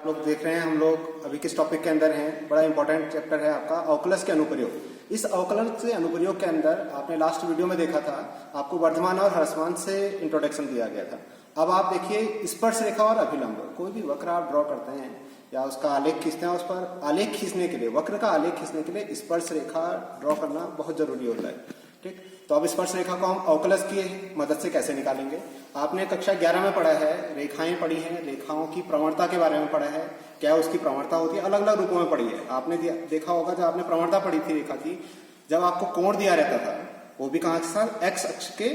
लोग देख रहे हैं, हम लोग अभी किस टॉपिक के अंदर हैं। बड़ा इंपॉर्टेंट चैप्टर है आपका अवकलज के अनुप्रयोग। इस अवकलज के अनुप्रयोग के अंदर आपने लास्ट वीडियो में देखा था, आपको वर्धमान और ह्रस्वमान से इंट्रोडक्शन दिया गया था। अब आप देखिए स्पर्श रेखा और अभिलंब, कोई भी वक्र आप ड्रॉ करते हैं या उसका आलेख खींचते हैं, उस पर आलेख खींचने के लिए, वक्र का आलेख खींचने के लिए स्पर्श रेखा ड्रॉ करना बहुत जरूरी होता है। ठीक, तो अब स्पर्श रेखा को हम अवकलज की मदद से कैसे निकालेंगे। आपने कक्षा 11 में पढ़ा है, रेखाएं पढ़ी हैं, रेखाओं की प्रवणता के बारे में पढ़ा है, क्या उसकी प्रवणता होती है, अलग अलग रूपों में पढ़ी है। आपने देखा होगा जब आपने प्रवणता पढ़ी थी रेखा की, जब आपको कोण दिया रहता था, वो भी कहाँ के साथ, एक्स अक्ष के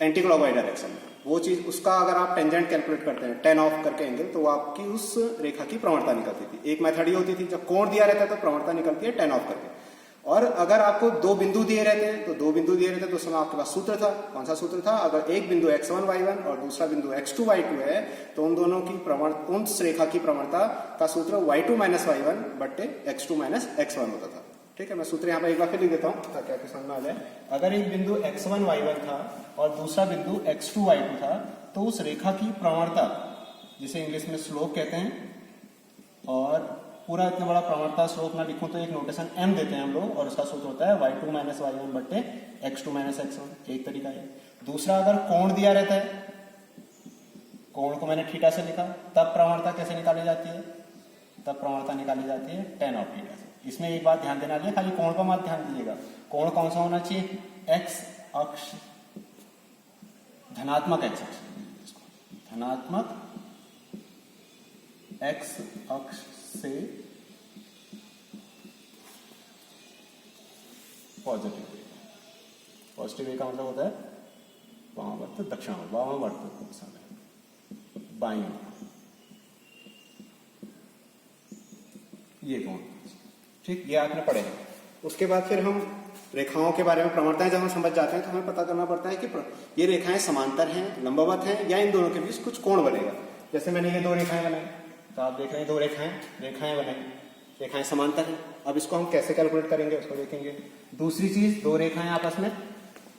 एंटी क्लॉकवाइज डायरेक्शन में, वो चीज उसका अगर आप टेंजेंट कैलकुलेट करते हैं tan ऑफ करके एंगल, तो आपकी उस रेखा की प्रवणता निकलती थी। एक मेथड ही होती थी, जब कोण दिया रहता है तो प्रवणता निकलती है tan ऑफ करके। और अगर आपको दो बिंदु दिए रहते हैं, तो दो बिंदु दिए रहते हैं तो उस समय आपके पास सूत्र था। कौन सा सूत्र था, अगर एक बिंदु x1 y1 और दूसरा बिंदु x2 y2 है, तो उन दोनों की उस रेखा की प्रवणता का सूत्र y2 माइनस y1 बट्टे x2 माइनस x1 होता था। ठीक है, मैं सूत्र यहाँ पर एक बार फिर लिख देता हूँ ताकि आपके समझ में आ जाए। अगर एक बिंदु x1 y1 था और दूसरा बिंदु x2 y2 था, तो उस रेखा की प्रवणता, जिसे इंग्लिश में स्लोप कहते हैं, और पूरा इतना बड़ा प्रवणता स्लोप ना लिखूं तो एक नोटेशन m देते हैं हम लोग, और उसका सूत्र होता है y2 माइनस y1 बट्टे x2 माइनस x1। एक तरीका है। दूसरा, अगर कोण दिया रहता है, कोण को मैंने थीटा से लिखा, तब प्रवणता कैसे निकाली जाती है, तब प्रवणता निकाली जाती है tan ऑफ थीटा से। इसमें एक बात ध्यान देना चाहिए, खाली कोण पर मत ध्यान दीजिएगा। कोण कौन सा होना चाहिए, x अक्ष, धनात्मक x अक्ष, धनात्मक x अक्ष से पॉजिटिव रेखा। पॉजिटिव रेखा मतलब होता है वामावर्त दक्षिणावर्त, वामावर्त बाईं, ये कोण। ठीक, ये आपने पढ़े हैं। उसके बाद फिर हम रेखाओं के बारे में, प्रवणताएं जब हम समझ जाते हैं तो हमें पता करना पड़ता है कि ये रेखाएं समांतर हैं, लंबवत हैं, या इन दोनों के बीच कुछ कोण बनेगा। जैसे मैंने ये दो रेखाएं बनाई, तो आप देख रहे हैं दो रेखाएं बनाई, रेखाएं समांतर हैं। अब इसको हम कैसे कैलकुलेट करेंगे उसको देखेंगे। दूसरी चीज, दो रेखाएं आपस में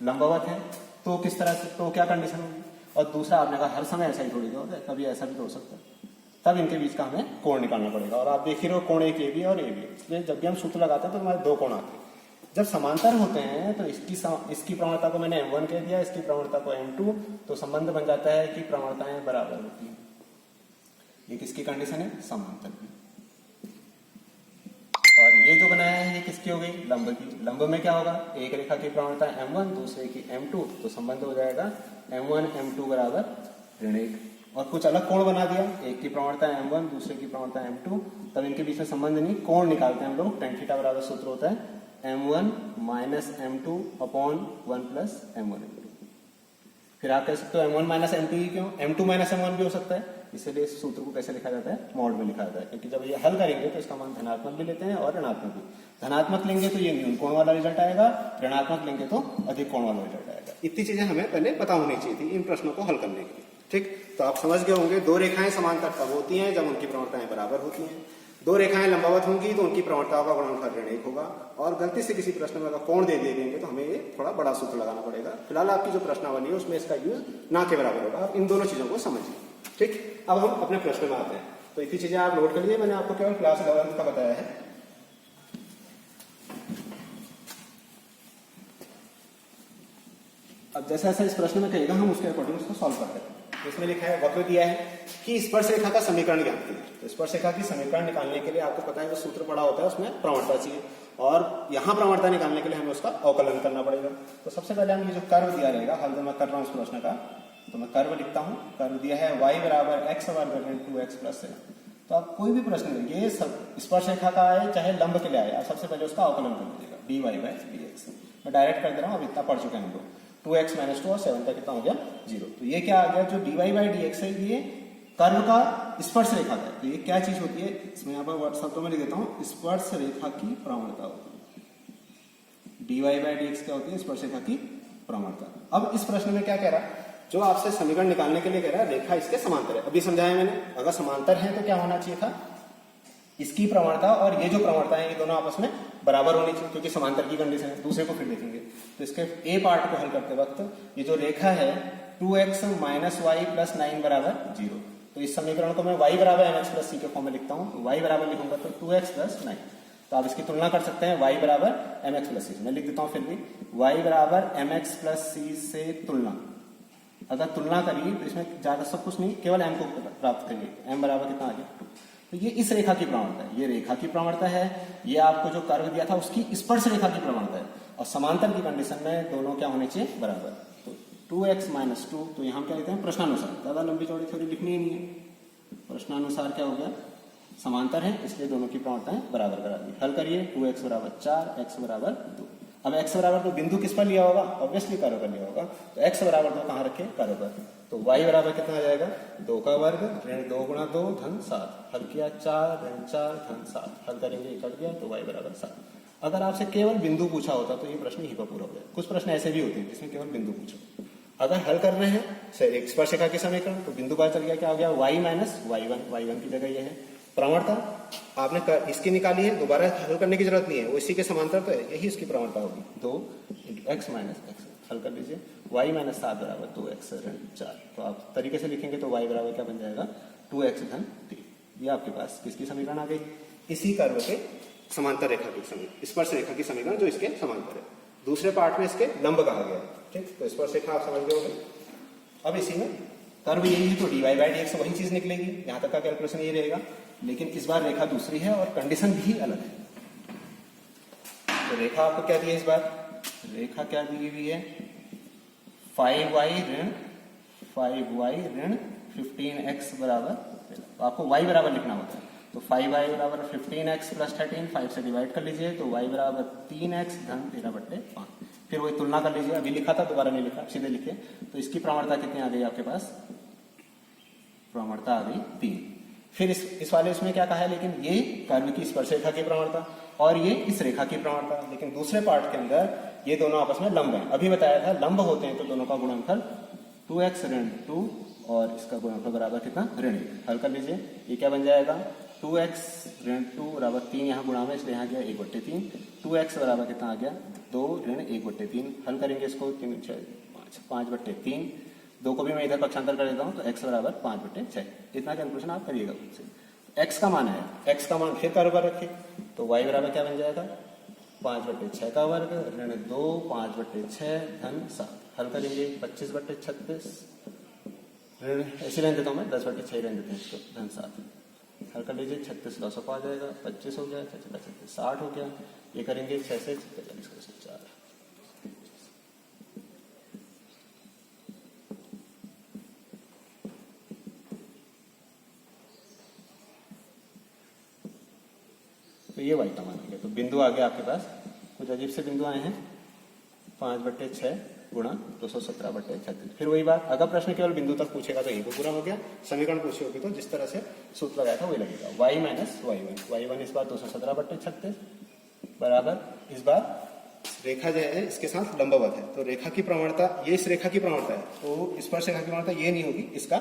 लंबवत हैं, तो किस तरह से, तो क्या कंडीशन होगी। और दूसरा, आपने कहा हर समय ऐसा ही थोड़ी होता है, कभी ऐसा भी हो सकता है, तब इनके बीच का हमें कोण निकालना पड़ेगा। और आप देख ही रहे हो, कोण एक ए बी और ए बी, इसलिए जब भी हम सूत्र लगाते हैं तो हमारे दो कोण आते हैं। जब समांतर होते हैं तो इसकी प्रवणता को मैंने m1 कह दिया, इसकी प्रवणता को m2, तो संबंध बन जाता है कि प्रवणताएं बराबर होती हैं। ये किसकी कंडीशन है, समांतर की। और ये जो बनाया है ये किसकी हो गई, लंब की। लंब में क्या होगा, एक रेखा की प्रवणता m1, दूसरे की m2, तो संबंध हो जाएगा m1 m2 बराबर ऋण 1। और कुछ अलग कोण बना दिया, एक की प्रवणता m1, दूसरे की प्रवणता m2, तब इनके बीच में संबंध नहीं, कोण निकालते हैं हम लोग। tan थीटा बराबर सूत्र होता है m1 minus m2 upon 1 plus m1 m2। फिर आप कह सकते हो m1 माइनस m2 ही क्यों, m2 माइनस m1 भी हो सकता है। इसलिए इस सूत्र को कैसे लिखा जाता है, मॉड में लिखा जाता है, क्योंकि जब ये हल करेंगे तो इसका मान धनात्मक भी लेते हैं और ऋणात्मक भी। धनात्मक लेंगे तो ये न्यून कोण वाला रिजल्ट आएगा, ऋणात्मक लेंगे तो अधिक कोण वाला रिजल्ट आएगा। इतनी चीजें हमें पहले पता होनी चाहिए थी इन प्रश्नों को हल करने के लिए। ठीक, तो आप समझ गए होंगे दो रेखाएं समांतर तब होती हैं जब उनकी प्रवणताएं बराबर होती हैं। दो रेखाएं लंबवत होंगी तो उनकी प्रवणताओं का गुणनफल ऋण 1 होगा। और गलती से किसी प्रश्न में अगर कोण दे दिए गए तो हमें ये थोड़ा बड़ा सूत्र लगाना पड़ेगा। फिलहाल आपकी जो प्रश्नावली है उसमें इसका यूज ना के बराबर होगा। आप इन दोनों चीजों को समझिए। ठीक, अब हम अपने प्रश्न में आते हैं। तो इतनी चीजें आप नोट कर लीजिए, मैंने आपको केवल क्लास 11 का बताया है। अब जैसा जैसा इस प्रश्न में कहेगा हम उसके अकॉर्डिंग उसको सॉल्व करते हैं। इसमें लिखा है, वक्र दिया है कि स्पर्श रेखा का समीकरण ज्ञात कीजिए। तो स्पर्श रेखा की समीकरण निकालने के लिए आपको पता है जो सूत्र पड़ा होता है उसमें प्रवणता चाहिए, और यहाँ प्रवणता निकालने के लिए हमें उसका अवकलन करना पड़ेगा। तो सबसे पहले हम ये जो कर्व दिया रहेगा, हल जो मैं कर रहा हूँ इस प्रश्न का, तो मैं कर्व लिखता हूँ। कर्व दिया है y बराबर x वर्ग ऋण 2x प्लस 7। तो आप कोई भी प्रश्न ये सब स्पर्श रेखा का आए चाहे लंब के लिए आए, आप सबसे पहले उसका अवकलन कर लीजिएगा, dy बाई dx। मैं डायरेक्ट कर दे रहा हूँ, अब इतना पढ़ चुके हैं हम लोग। 2x माइनस 2 और 7 का कितना हो गया 0। तो ये क्या आ गया, जो dy बाई dx है ये कर्व का स्पर्श रेखा का। तो ये क्या चीज होती है, इसमें यहाँ पर शब्दों में लिख देता हूँ, स्पर्श रेखा की प्रवणता होती है। dy बाई dx क्या होती है, स्पर्श रेखा की प्रवणता। अब इस प्रश्न में क्या कह रहा है, जो आपसे समीकरण निकालने के लिए कह रहा है रेखा इसके समांतर है। अभी समझाया मैंने, अगर समांतर है तो क्या होना चाहिए था, इसकी प्रवणता और ये जो प्रवणता है ये दोनों आपस में बराबर होनी चाहिए, क्योंकि समांतर की कंडीशन है। दूसरे को फिर देखेंगे। तो इसके ए पार्ट को हल करते वक्त ये जो रेखा है 2x माइनस वाई प्लस 9 बराबर 0, तो तो इस समीकरण को मैं y बराबर mx प्लस सी के फॉर्म में लिखता हूँ। तो y बराबर लिखूंगा तो 2x प्लस 9। तो आप इसकी तुलना कर सकते हैं y बराबर mx प्लस सी। मैं लिख देता हूँ फिर भी y बराबर mx प्लस सी से तुलना। अगर तुलना करिए तो इसमें ज्यादा सब कुछ नहीं, केवल m को प्राप्त करिए। m बराबर कितना आ गया 2। तो ये इस रेखा की प्रवणता है, ये रेखा की प्रवणता है। ये आपको जो कर्व दिया था उसकी स्पर्श रेखा की प्रवणता है। और समांतर की कंडीशन में दोनों क्या होने चाहिए, बराबर। तो 2x माइनस 2, तो यहाँ क्या लिखते हैं प्रश्नानुसार। ज्यादा लंबी चौड़ी थ्योरी लिखनी ही नहीं है। प्रश्नानुसार क्या हो गया, समांतर है, इसलिए दोनों की प्रवणताएं बराबर करा दी। हल करिए 2x बराबर 4, x बराबर 2। अब x बराबर 2 बिंदु किस पर लिया होगा, ऑब्वियसली कर्व पर लिया होगा। तो x बराबर 2 कहाँ रखे, कर्व पर। तो y बराबर कितना आ जाएगा, 2 का वर्ग ऋण 2 गुणा 2 धन 7। हल किया 4 ऋण 4 धन 7। हल करेंगे कट गया तो y बराबर 7। अगर आपसे केवल बिंदु पूछा होता तो ये प्रश्न यहीं पर पूरा हो गया। कुछ प्रश्न ऐसे भी होते हैं जिसमें केवल बिंदु पूछो। अगर हल कर रहे हैं एक स्पर्शिका के समीकरण, तो बिंदु पता चल गया क्या हो गया, y माइनस y1 की जगह ये है। प्रवणता आपने इसकी निकाली है, दोबारा हल करने की जरूरत नहीं है, वो इसी के समांतर तो है, यही इसकी प्रवणता होगी। 2 × x माइनस x। हल कर लीजिए y माइनस 7 बराबर 2x ऋण 4। तो आप तरीके से लिखेंगे तो y बराबर क्या बन जाएगा, 2x धन 3। ये आपके पास किसकी समीकरण आ गई, इसी कर्व के समांतर रेखा की समीकरण, स्पर्श रेखा की समीकरण जो इसके समांतर है। दूसरे पार्ट में इसके लंब कहा गया है, ठीक। तो स्पर्श रेखा आप समझ गए होंगे। अब इसी में कर्व यही है तो dy बाई dx वही चीज निकलेगी, यहां तक का कैलकुलेशन यही रहेगा। लेकिन इस बार रेखा दूसरी है और कंडीशन भी अलग है। तो रेखा आपको क्या दी है इस बार, रेखा क्या दी हुई है, 5y ऋण 15x बराबर। तो आपको y बराबर लिखना होता है। तो 5y बराबर 15x प्लस 13, 5 से डिवाइड कर लीजिए तो y बराबर 3x धन 13/5। फिर वही तुलना कर लीजिए, अभी लिखा था दोबारा नहीं लिखा, सीधे लिखे। तो इसकी प्रवणता कितनी आ गई आपके पास, प्रवणता आ गई 3। फिर इस वाले इसमें क्या कहा है, लेकिन ये कर्व की स्पर्श रेखा की प्रवणता और ये इस रेखा की प्रवणता। लेकिन दूसरे पार्ट के अंदर ये दोनों आपस में लंब हैं। अभी बताया था लंब होते हैं तो दोनों का गुणनफल 2x ऋण 2 और इसका गुणनफल बराबर कितना, ऋण 1। हल कर लीजिए, ये क्या बन जाएगा, 2x ऋण 2 बराबर 3, यहाँ गुणा में इसलिए यहाँ गया 1/3। 2x बराबर कितना आ गया, 2 ऋण 1/3। हल करेंगे इसको 3 6 5/3। 2 को भी मैं इधर पक्षांतर कर देता हूँ तो x बराबर 5/6। इतना कैलकुलेशन आप करिएगा खुद से। x का मान है, x का मान फिर कर्व पर रखिए तो y बराबर क्या बन जाएगा, 5/6 का वर्ग ऋण 2 5/6 धन 7। हल करेंगे 25/36 ऋण ऐसे रहने देता हूँ मैं, 10/6 रहने देते हैं इसको धन 7। हल कर लीजिए 36 900 आ जाएगा, 25 हो गया, 36 60 हो गया। ये करेंगे 6 से 4। तो ये y का मान आ गया। तो बिंदु आ गया आपके पास, कुछ अजीब से बिंदु आए हैं, 5/6 गुणा 217/36। फिर वही बात, अगर प्रश्न केवल बिंदु तक पूछेगा तो यही तो पूरा हो गया। समीकरण पूछी होगी तो जिस तरह से सूत्र लगाया था वही लगेगा, y माइनस y1 इस बार 217/36 बराबर, इस बार रेखा जो है इसके साथ लंबवत है तो रेखा की प्रवणता, ये इस रेखा की प्रवणता है तो स्पर्श रेखा की प्रवणता ये नहीं होगी, इसका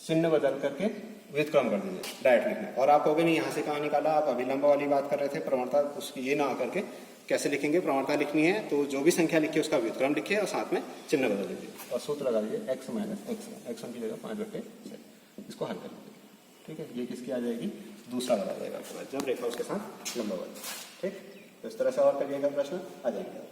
चिन्ह बदल करके व्युत्क्रम कर दीजिए, डायरेक्ट लिखना। और आप कहोगे नहीं यहाँ से कहाँ निकाला, आप अभिलंब वाली बात कर रहे थे, प्रवणता उसकी ये ना करके कैसे लिखेंगे, प्रवणता लिखनी है तो जो भी संख्या लिखिए उसका व्युत्क्रम लिखिए और साथ में चिन्ह बदल दीजिए और सूत्र लगा दीजिए x माइनस x1 की जगह 5/6। इसको हल कर लीजिए, ठीक है। ये किसकी आ जाएगी, दूसरा वाला आ जाएगा आपके पास, जब रेखा उसके साथ लंबवत, ठीक। तो इस तरह से और करिएगा प्रश्न आ जाएंगे।